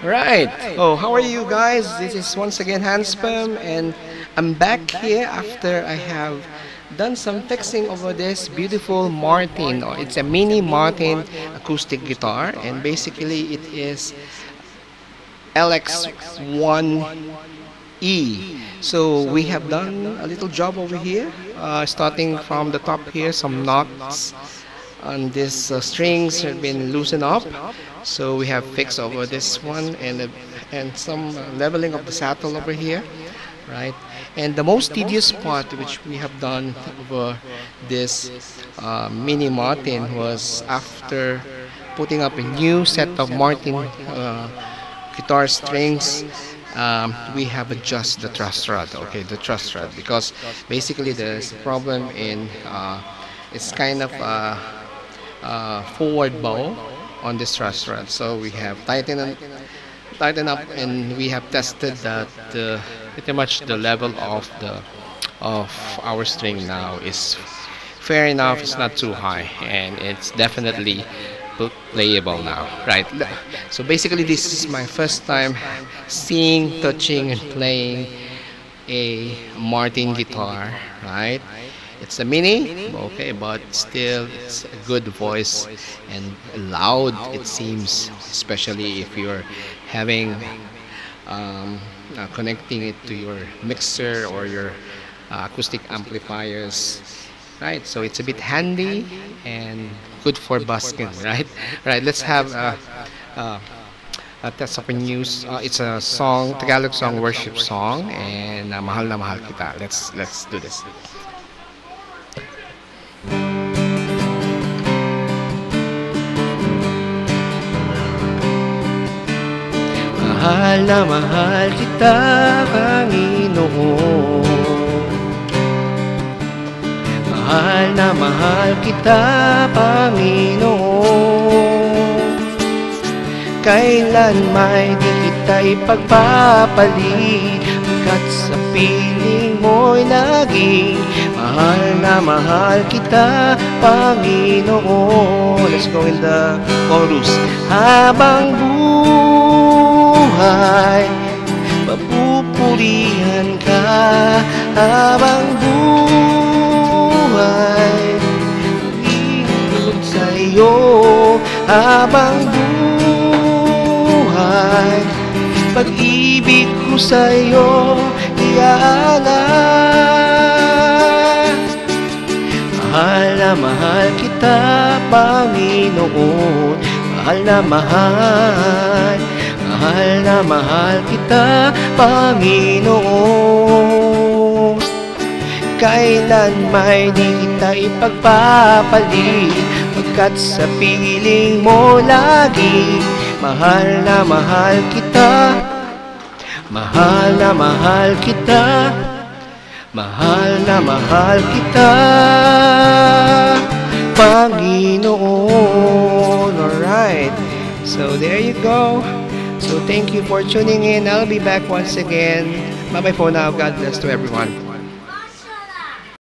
Right. Oh, how are you guys? This is once again Hanspam, and I'm back here after I have done some fixing over this beautiful Martin. Or it's a mini Martin acoustic guitar, and basically it is LX1E. So we have done a little job over here, starting from the top here, some knots on these strings have been loosened up, so we have fixed over this one, and some leveling of the saddle over here, right? And the most tedious part which we have done over this mini Martin was after putting up a new set of Martin guitar strings. We have adjust the truss rod, okay, the truss rod, because basically there's a problem in it's kind of forward bow on this truss rod, so we have tightened up, and we have tested that pretty much the level of our string now is fair enough. It's not too high, and it's definitely playable now, right? So basically this is my first time seeing, touching, and playing a Martin guitar, right? It's a mini, okay, but still it's a good voice and loud, it seems, especially if you're having connecting it to your mixer or your acoustic amplifiers, right? So it's a bit handy and good for busking, right? Right, let's have test of a news. It's a song, Tagalog song, worship song, and Mahal na Mahal Kita. Let's do this. Mahal na mahal kita, Panginoon. Mahal na mahal kita, Panginoon. Kailan may di kita ipagpapalit, pagkat sa piling mo'y laging mahal na mahal kita, Panginoon. Let's go in the chorus. Habang buhay, mapupurihan ka. Habang buhay, iibig sa'yo. Habang buhay, pag-ibig ko sa'yo iaalay. Mahal na mahal kita, Panginoon. Mahal na mahal, mahal na mahal kita, Panginoon. Kailan may di kita ipagpapalit, pagkat sa piling mo lagi mahal na mahal kita. Mahal na mahal kita, mahal na mahal kita, Panginoon. Alright, so there you go. So thank you for tuning in. I'll be back once again. Bye bye for now. God bless to everyone.